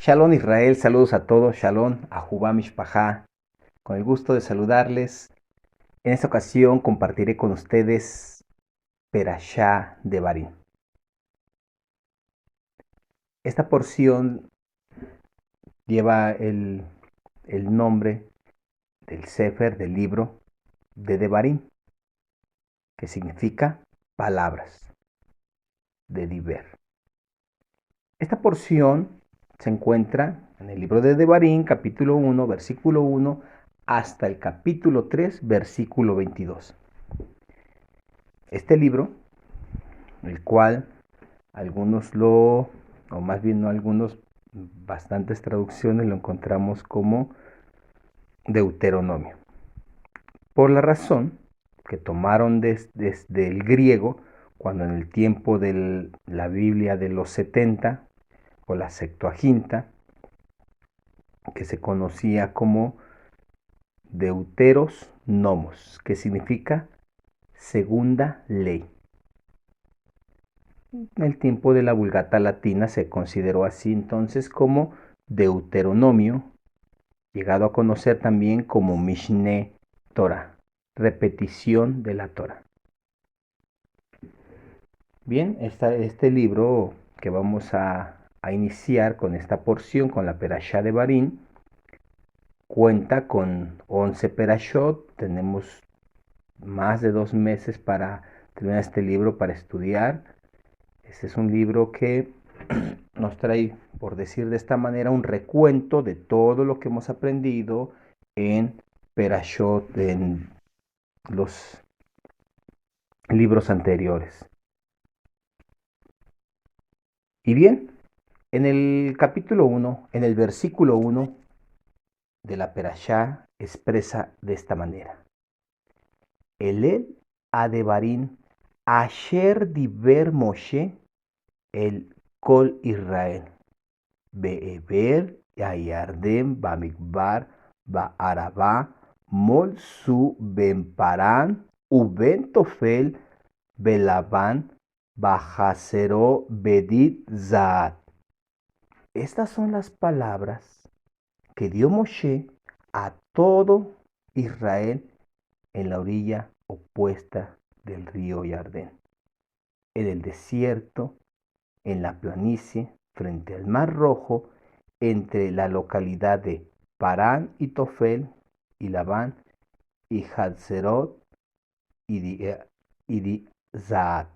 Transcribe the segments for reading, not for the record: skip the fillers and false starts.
Shalom Israel, saludos a todos, Shalom, Ahuvá Mishpajá. Con el gusto de saludarles. En esta ocasión compartiré con ustedes Perashá Devarim. Esta porción lleva el nombre del Sefer, del libro de Devarim, que significa palabras, de Diber. Esta porción se encuentra en el libro de Devarim, capítulo 1, versículo 1, hasta el capítulo 3, versículo 22. Este libro, el cual algunos o más bien no algunos, bastantes traducciones lo encontramos como Deuteronomio. Por la razón que tomaron desde el griego, cuando en el tiempo de la Biblia de los 70 o la Septuaginta, que se conocía como Deuteros Nomos, que significa segunda ley. En el tiempo de la Vulgata Latina se consideró así entonces como Deuteronomio, llegado a conocer también como Mishneh Torah, repetición de la Torah. Bien, este libro que vamos a iniciar con esta porción, con la Perashá de Devarim, cuenta con 11 perashot. Tenemos más de 2 meses para terminar este libro, para estudiar. Este es un libro que nos trae, por decir de esta manera, un recuento de todo lo que hemos aprendido en Perashot, en los libros anteriores. Y bien, en el capítulo 1, en el versículo 1 de la Perashá, expresa de esta manera: Elel Adevarim Asher Diber Moshe el Kol Israel Be'eber Yayardem Bamikbar Ba'arabá Mol Su Ben Paran Uben Tofel Belaban Bajasero Bedit Zaat. Estas son las palabras que dio Moshe a todo Israel en la orilla opuesta del río Jardín, en el desierto, en la planicie, frente al Mar Rojo, entre la localidad de Parán y Tofel, y Labán, y Hatzerot, y Zaat.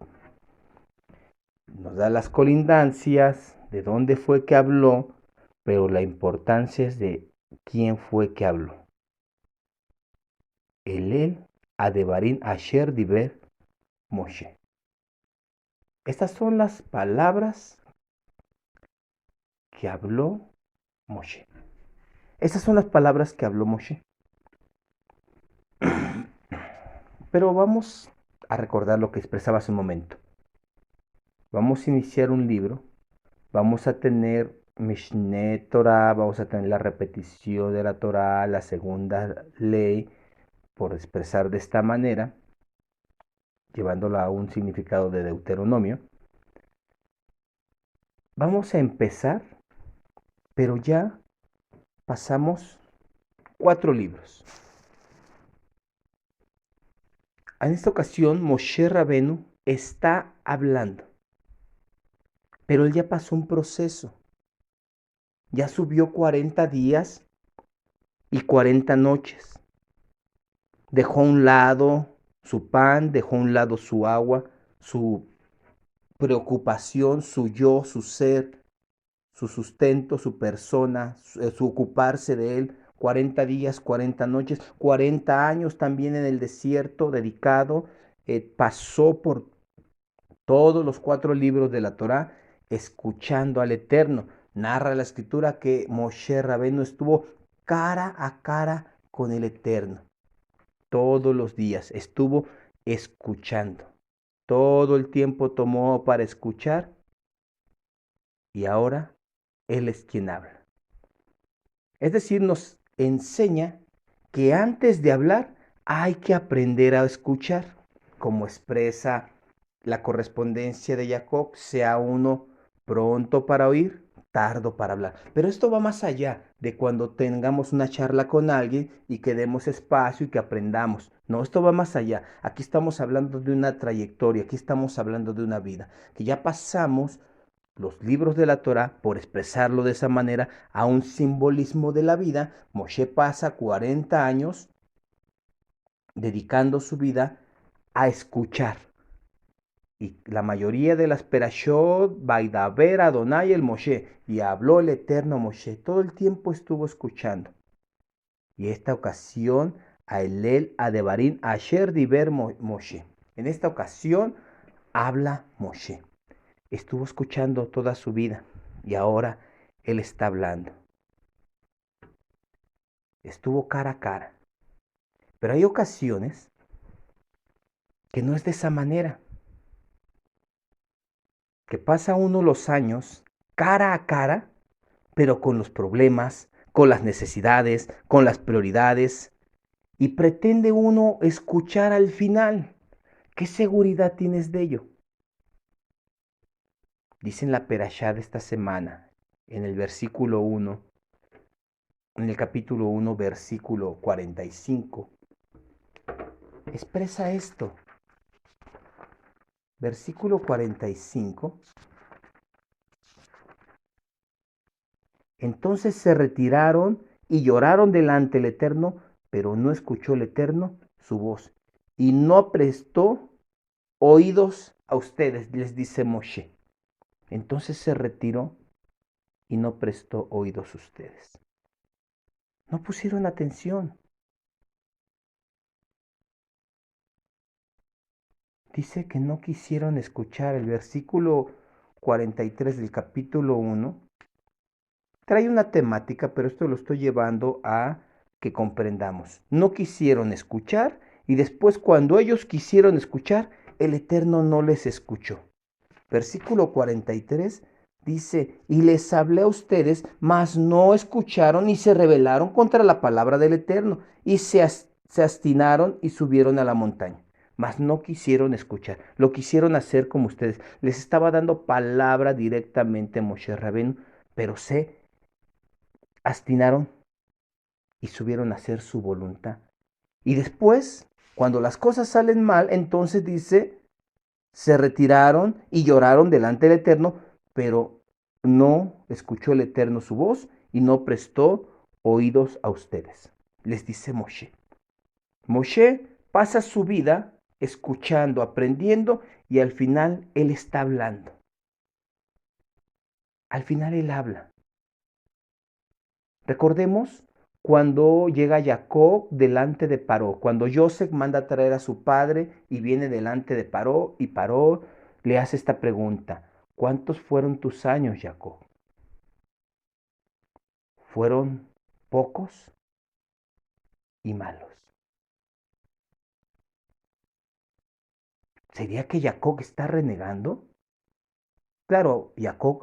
Nos da las colindancias de dónde fue que habló, pero la importancia es de quién fue que habló. Elel Adevarim Asher Diber Moshe. Estas son las palabras que habló Moshe. Estas son las palabras que habló Moshe. Pero vamos a recordar lo que expresaba hace un momento. Vamos a iniciar un libro. Vamos a tener Mishneh Torah, vamos a tener la repetición de la Torah, la segunda ley, por expresar de esta manera, llevándola a un significado de Deuteronomio. Vamos a empezar, pero ya pasamos 4 libros. En esta ocasión, Moshe Rabenu está hablando, pero él ya pasó un proceso. Ya subió 40 días y 40 noches. Dejó a un lado su pan, dejó a un lado su agua, su preocupación, su yo, su ser, su sustento, su persona, su ocuparse de él. 40 días, 40 noches, 40 años también en el desierto dedicado. Pasó por todos los 4 libros de la Torá escuchando al Eterno. Narra la escritura que Moshe Rabenu estuvo cara a cara con el Eterno. Todos los días estuvo escuchando. Todo el tiempo tomó para escuchar y ahora Él es quien habla. Es decir, nos enseña que antes de hablar hay que aprender a escuchar, como expresa la correspondencia de Jacob, sea uno pronto para oír, tardo para hablar. Pero esto va más allá de cuando tengamos una charla con alguien y que demos espacio y que aprendamos. No, esto va más allá. Aquí estamos hablando de una trayectoria, aquí estamos hablando de una vida, que ya pasamos los libros de la Torá, por expresarlo de esa manera, a un simbolismo de la vida. Moshe pasa 40 años dedicando su vida a escuchar. Y la mayoría de las perashot, Vaidaber Adonai el Moshe, y habló el eterno Moshe, todo el tiempo estuvo escuchando. Y esta ocasión, a Elel Adebarim Asher Diber Moshe. En esta ocasión habla Moshe. Estuvo escuchando toda su vida y ahora él está hablando. Estuvo cara a cara. Pero hay ocasiones que no es de esa manera. Que pasa uno los años cara a cara, pero con los problemas, con las necesidades, con las prioridades, y pretende uno escuchar al final. ¿Qué seguridad tienes de ello? Dice en la perashá de esta semana, en el versículo 1, en el capítulo 1, versículo 45, expresa esto. Versículo 45. Entonces se retiraron y lloraron delante del Eterno, pero no escuchó el Eterno su voz y no prestó oídos a ustedes, les dice Moshe. Entonces se retiró y no prestó oídos a ustedes. No pusieron atención. Dice que no quisieron escuchar. El versículo 43 del capítulo 1 trae una temática, pero esto lo estoy llevando a que comprendamos. No quisieron escuchar y después cuando ellos quisieron escuchar, el Eterno no les escuchó. Versículo 43 dice, y les hablé a ustedes, mas no escucharon y se rebelaron contra la palabra del Eterno y se obstinaron y subieron a la montaña. Mas no quisieron escuchar, lo quisieron hacer como ustedes. Les estaba dando palabra directamente a Moshe Rabén, pero se obstinaron y subieron a hacer su voluntad. Y después, cuando las cosas salen mal, entonces dice, se retiraron y lloraron delante del Eterno, pero no escuchó el Eterno su voz y no prestó oídos a ustedes. Les dice Moshe. Moshe pasa su vida escuchando, aprendiendo y al final él está hablando. Al final él habla. Recordemos cuando llega Jacob delante de Paró, cuando Joseph manda a traer a su padre y viene delante de Paró y Paró le hace esta pregunta, ¿cuántos fueron tus años, Jacob? ¿Fueron pocos y malos? ¿Sería que Jacob está renegando? Claro, Jacob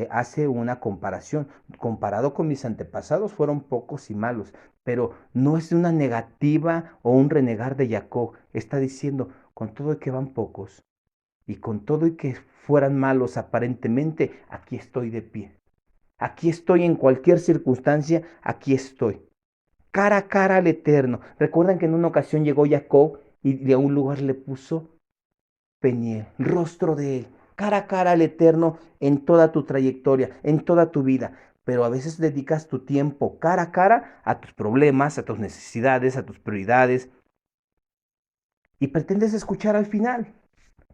hace una comparación. Comparado con mis antepasados, fueron pocos y malos, pero no es una negativa o un renegar de Jacob. Está diciendo, con todo y que van pocos y con todo y que fueran malos aparentemente, aquí estoy de pie. Aquí estoy en cualquier circunstancia, aquí estoy. Cara a cara al Eterno. Recuerdan que en una ocasión llegó Jacob y de un lugar le puso Peniel, rostro de Él, cara a cara al Eterno en toda tu trayectoria, en toda tu vida. Pero a veces dedicas tu tiempo cara a cara a tus problemas, a tus necesidades, a tus prioridades y pretendes escuchar al final.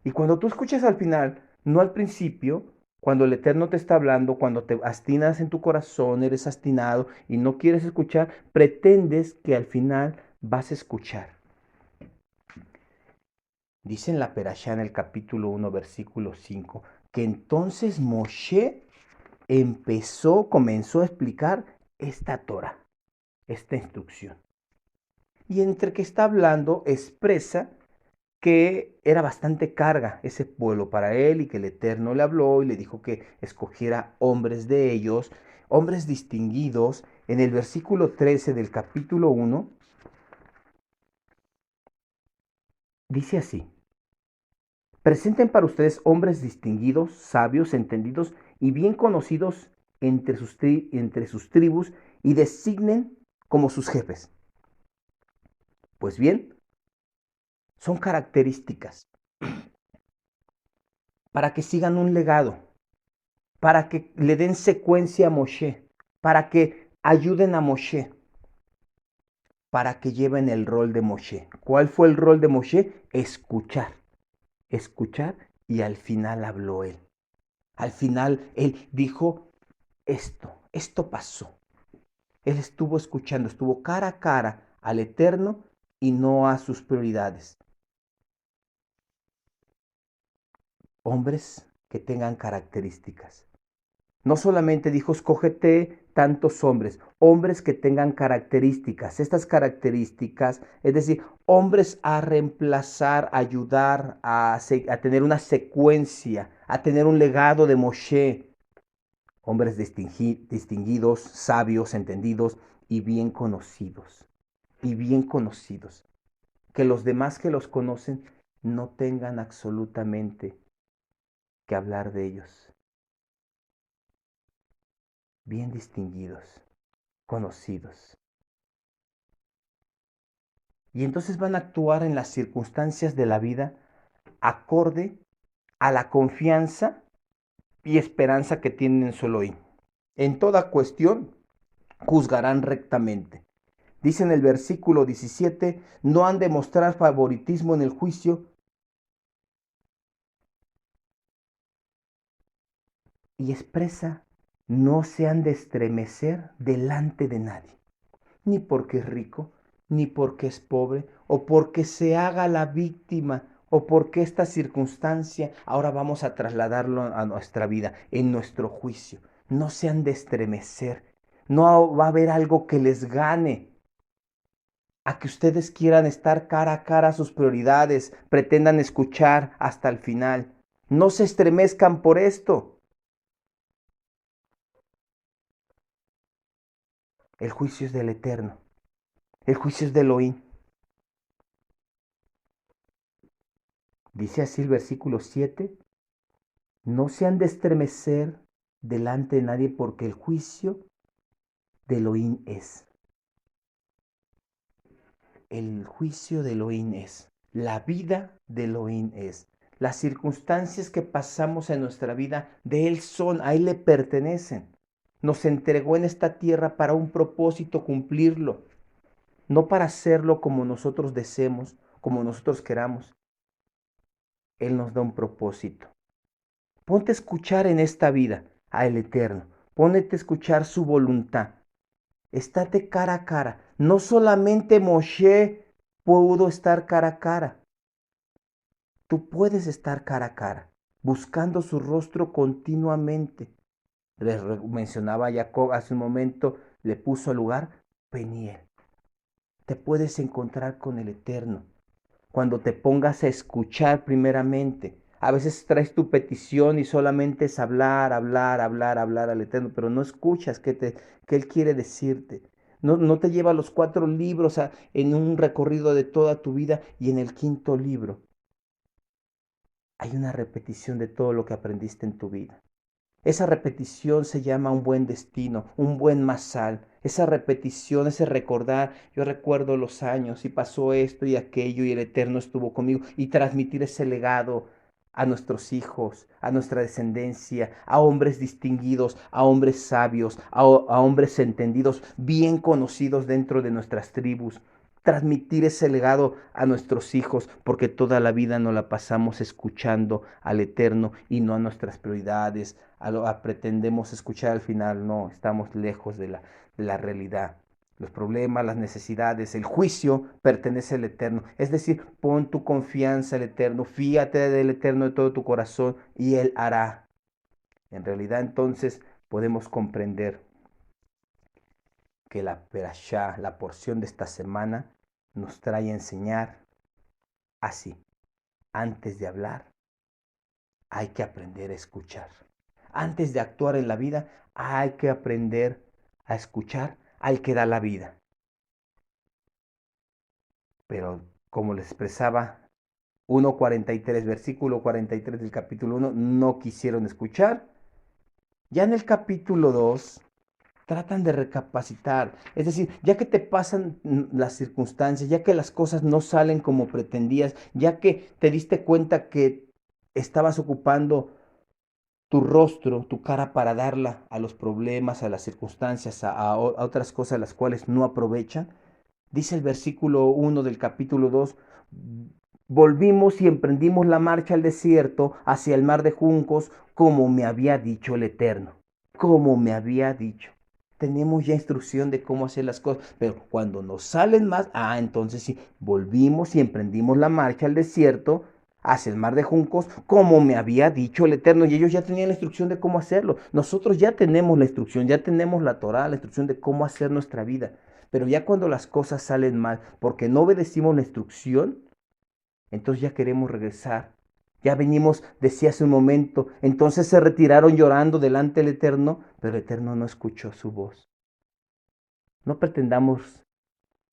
Y cuando tú escuchas al final, no al principio, cuando el Eterno te está hablando, cuando te astinas en tu corazón, eres astinado y no quieres escuchar, pretendes que al final vas a escuchar. Dice en la Perashá en el capítulo 1, versículo 5, que entonces Moshe comenzó a explicar esta Torah, esta instrucción. Y entre que está hablando, expresa que era bastante carga ese pueblo para él y que el Eterno le habló y le dijo que escogiera hombres de ellos, hombres distinguidos. En el versículo 13 del capítulo 1, dice así. Presenten para ustedes hombres distinguidos, sabios, entendidos y bien conocidos entre sus tribus y designen como sus jefes. Pues bien, son características para que sigan un legado, para que le den secuencia a Moshe, para que ayuden a Moshe, para que lleven el rol de Moshe. ¿Cuál fue el rol de Moshe? Escuchar, escuchar, y al final habló él. Al final él dijo, esto pasó. Él estuvo escuchando, estuvo cara a cara al Eterno y no a sus prioridades. Hombres que tengan características. No solamente dijo, escógete tantos hombres, hombres que tengan características. Estas características, es decir, hombres a reemplazar, ayudar a tener una secuencia, a tener un legado de Moshe. Hombres distinguidos, sabios, entendidos y bien conocidos. Y bien conocidos. Que los demás que los conocen no tengan absolutamente que hablar de ellos. Bien distinguidos, conocidos. Y entonces van a actuar en las circunstancias de la vida acorde a la confianza y esperanza que tienen en su Elohim. En toda cuestión juzgarán rectamente. Dice en el versículo 17, no han de mostrar favoritismo en el juicio y expresa, no se han de estremecer delante de nadie, ni porque es rico, ni porque es pobre, o porque se haga la víctima, o porque esta circunstancia ahora vamos a trasladarlo a nuestra vida, en nuestro juicio. No se han de estremecer, no va a haber algo que les gane a que ustedes quieran estar cara a cara a sus prioridades, pretendan escuchar hasta el final. No se estremezcan por esto. El juicio es del Eterno. El juicio es de Elohim. Dice así el versículo 7. No se han de estremecer delante de nadie porque el juicio de Elohim es. El juicio de Elohim es. La vida de Elohim es. Las circunstancias que pasamos en nuestra vida de Él son, a Él le pertenecen. Nos entregó en esta tierra para un propósito cumplirlo, no para hacerlo como nosotros deseemos, como nosotros queramos. Él nos da un propósito. Ponte a escuchar en esta vida al Eterno. Ponte a escuchar su voluntad. Estate cara a cara. No solamente Moshe pudo estar cara a cara. Tú puedes estar cara a cara, buscando su rostro continuamente. Les mencionaba a Jacob hace un momento, le puso al lugar Peniel. Te puedes encontrar con el Eterno cuando te pongas a escuchar primeramente. A veces traes tu petición y solamente es hablar, hablar, hablar, hablar al Eterno, pero no escuchas qué Él quiere decirte. No te lleva los 4 libros en un recorrido de toda tu vida y en el 5.º libro hay una repetición de todo lo que aprendiste en tu vida. Esa repetición se llama un buen destino, un buen masal. Esa repetición, ese recordar, yo recuerdo los años y pasó esto y aquello y el Eterno estuvo conmigo y transmitir ese legado a nuestros hijos, a nuestra descendencia, a hombres distinguidos, a hombres sabios, a hombres entendidos, bien conocidos dentro de nuestras tribus. Transmitir ese legado a nuestros hijos, porque toda la vida nos la pasamos escuchando al Eterno y no a nuestras prioridades, pretendemos escuchar al final. No, estamos lejos de la realidad. Los problemas, las necesidades, el juicio pertenece al Eterno. Es decir, pon tu confianza al Eterno, fíate del Eterno de todo tu corazón y Él hará. En realidad entonces podemos comprender que la perashá, la porción de esta semana, nos trae a enseñar así. Antes de hablar, hay que aprender a escuchar. Antes de actuar en la vida, hay que aprender a escuchar al que da la vida. Pero como les expresaba 1:43, versículo 43 del capítulo 1, no quisieron escuchar. Ya en el capítulo 2 tratan de recapacitar, es decir, ya que te pasan las circunstancias, ya que las cosas no salen como pretendías, ya que te diste cuenta que estabas ocupando tu rostro, tu cara para darla a los problemas, a las circunstancias, a otras cosas las cuales no aprovechan. Dice el versículo 1 del capítulo 2, volvimos y emprendimos la marcha al desierto hacia el mar de juncos, como me había dicho el Eterno, como me había dicho. Tenemos ya instrucción de cómo hacer las cosas, pero cuando nos salen más, entonces sí, volvimos y emprendimos la marcha al desierto hacia el mar de juncos, como me había dicho el Eterno, y ellos ya tenían la instrucción de cómo hacerlo. Nosotros ya tenemos la instrucción, ya tenemos la Torá, la instrucción de cómo hacer nuestra vida. Pero ya cuando las cosas salen mal, porque no obedecimos la instrucción, entonces ya queremos regresar. Ya venimos, decía hace un momento, entonces se retiraron llorando delante del Eterno, pero el Eterno no escuchó su voz. No pretendamos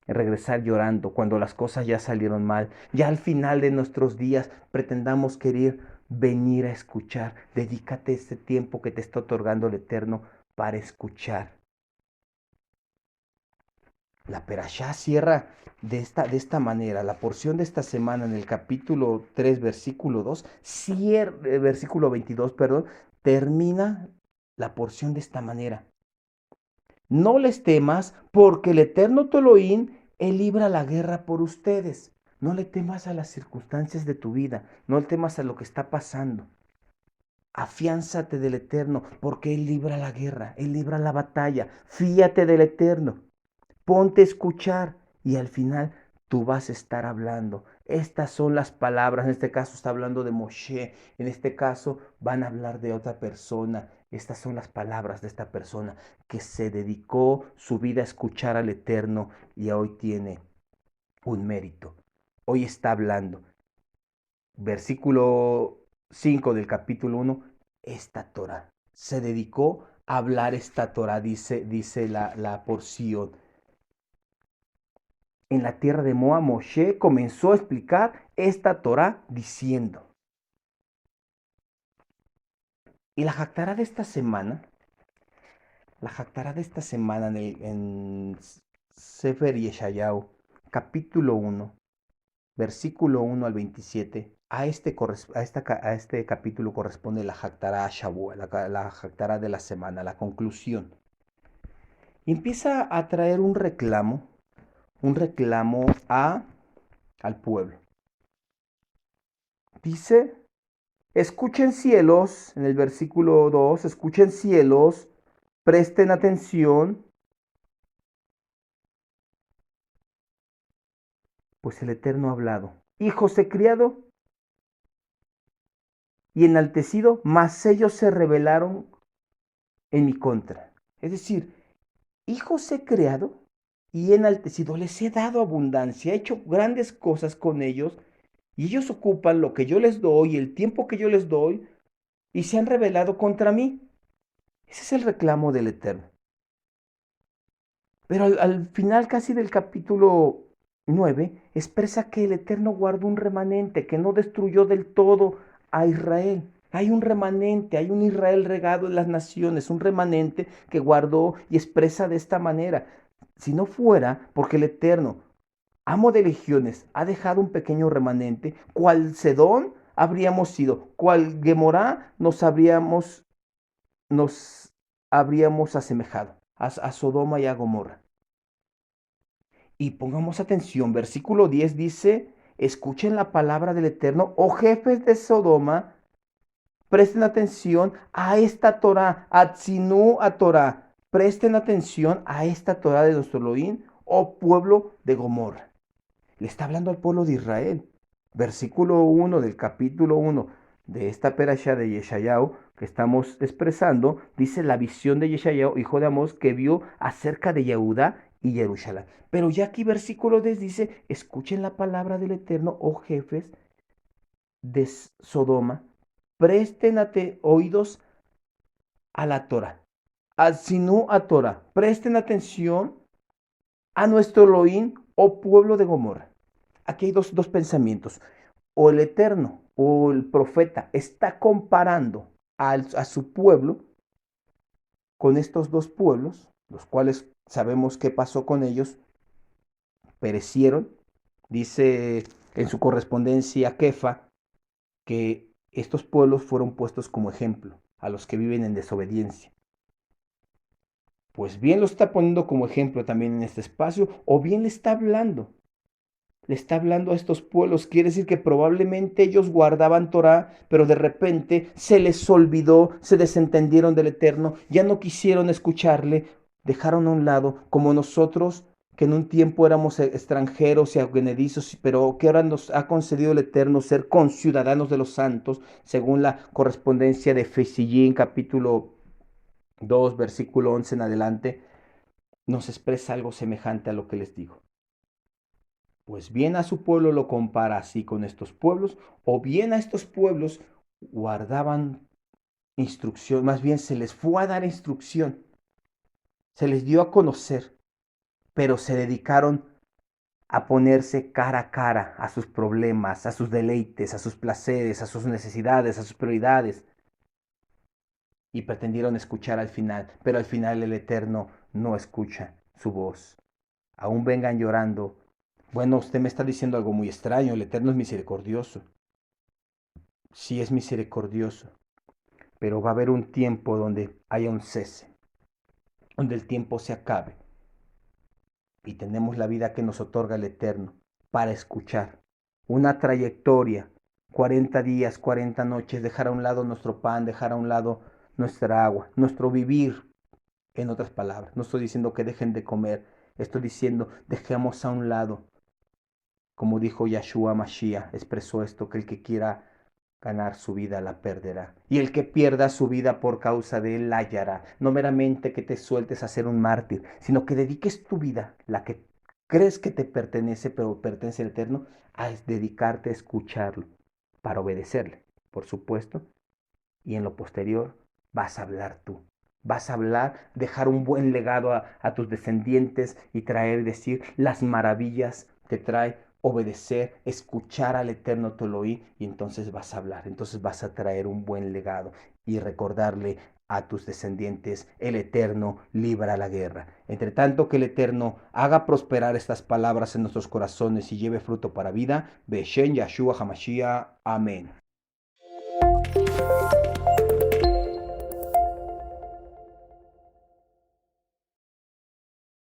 regresar llorando cuando las cosas ya salieron mal. Ya al final de nuestros días pretendamos querer venir a escuchar. Dedícate este tiempo que te está otorgando el Eterno para escuchar. La Perashá cierra de esta manera. La porción de esta semana en el capítulo 3, versículo 2, versículo 22, perdón, termina la porción de esta manera. No les temas, porque el eterno tu Elohim, él libra la guerra por ustedes. No le temas a las circunstancias de tu vida, no le temas a lo que está pasando. Afiánzate del Eterno, porque Él libra la guerra, Él libra la batalla. Fíate del Eterno. Ponte a escuchar y al final tú vas a estar hablando. Estas son las palabras, en este caso está hablando de Moshe, en este caso van a hablar de otra persona. Estas son las palabras de esta persona que se dedicó su vida a escuchar al Eterno y hoy tiene un mérito. Hoy está hablando. Versículo 5 del capítulo 1, esta Torah. Se dedicó a hablar esta Torah, dice la porción. En la tierra de Moab, Moshe comenzó a explicar esta Torah diciendo. Y la jactará de esta semana, en Sefer Yeshayahu, capítulo 1, versículo 1 al 27, a este capítulo corresponde la jactará a Shavuot, la jactará de la semana, la conclusión. Y empieza a traer un reclamo al pueblo. Dice, escuchen cielos, en el versículo 2, escuchen cielos, presten atención, pues el Eterno ha hablado. Hijos he criado y enaltecido, mas ellos se rebelaron en mi contra. Es decir, hijos he creado y enaltecido, les he dado abundancia, he hecho grandes cosas con ellos, y ellos ocupan lo que yo les doy, el tiempo que yo les doy, y se han rebelado contra mí. Ese es el reclamo del Eterno. Pero al final casi del capítulo 9 expresa que el Eterno guardó un remanente, que no destruyó del todo a Israel. Hay un remanente, hay un Israel regado en las naciones, un remanente que guardó y expresa de esta manera. Si no fuera porque el Eterno, amo de legiones, ha dejado un pequeño remanente, cual Sedón habríamos sido, cual Gemorá nos habríamos asemejado a Sodoma y a Gomorra. Y pongamos atención, versículo 10 dice, escuchen la palabra del Eterno, oh jefes de Sodoma, presten atención a esta Torah, Atzinu a Torah, presten atención a esta Torah de nuestro Elohim, oh pueblo de Gomorra. Le está hablando al pueblo de Israel. Versículo 1 del capítulo 1 de esta perashá de Yeshayahu que estamos expresando, dice la visión de Yeshayahu, hijo de Amós, que vio acerca de Yehudá y Jerusalén. Pero ya aquí versículo 10 dice, escuchen la palabra del Eterno, oh jefes de Sodoma, presten oídos a la Torah, al Sinú a Torah, presten atención a nuestro Elohim, oh pueblo de Gomorra. Aquí hay dos pensamientos. o el Eterno o el profeta está comparando a su pueblo con estos dos pueblos, los cuales sabemos qué pasó con ellos, perecieron. Dice en su correspondencia Kefa que estos pueblos fueron puestos como ejemplo a los que viven en desobediencia. Pues bien lo está poniendo como ejemplo también en este espacio, o bien le está hablando a estos pueblos. Quiere decir que probablemente ellos guardaban Torah, pero de repente se les olvidó, se desentendieron del Eterno, ya no quisieron escucharle, dejaron a un lado, como nosotros, que en un tiempo éramos extranjeros y advenedizos, pero que ahora nos ha concedido el Eterno ser conciudadanos de los santos, según la correspondencia de Efesiyín, capítulo 2, versículo 11 en adelante, nos expresa algo semejante a lo que les digo. Pues bien a su pueblo lo compara así con estos pueblos, o bien a estos pueblos guardaban instrucción, más bien se les fue a dar instrucción, se les dio a conocer, pero se dedicaron a ponerse cara a cara a sus problemas, a sus deleites, a sus placeres, a sus necesidades, a sus prioridades, y pretendieron escuchar al final, pero al final el Eterno no escucha su voz. Aún vengan llorando. Bueno, usted me está diciendo algo muy extraño, el Eterno es misericordioso. Sí es misericordioso, pero va a haber un tiempo donde haya un cese, donde el tiempo se acabe y tenemos la vida que nos otorga el Eterno para escuchar una trayectoria, 40 días, 40 noches, dejar a un lado nuestro pan, dejar a un lado nuestra agua, nuestro vivir. En otras palabras, no estoy diciendo que dejen de comer, estoy diciendo dejemos a un lado, como dijo Yahshua Mashiach, expresó esto, que el que quiera ganar su vida la perderá. Y el que pierda su vida por causa de él la hallará. No meramente que te sueltes a ser un mártir, sino que dediques tu vida, la que crees que te pertenece, pero pertenece al Eterno, a dedicarte a escucharlo, para obedecerle, por supuesto. Y en lo posterior vas a hablar tú. Vas a hablar, dejar un buen legado a tus descendientes y traer y decir las maravillas que trae obedecer, escuchar al Eterno tu Elohim, y entonces vas a hablar, entonces vas a traer un buen legado y recordarle a tus descendientes: el Eterno libra la guerra. Entre tanto que el Eterno haga prosperar estas palabras en nuestros corazones y lleve fruto para vida, Beshen Yahshua Hamashiach. Amén.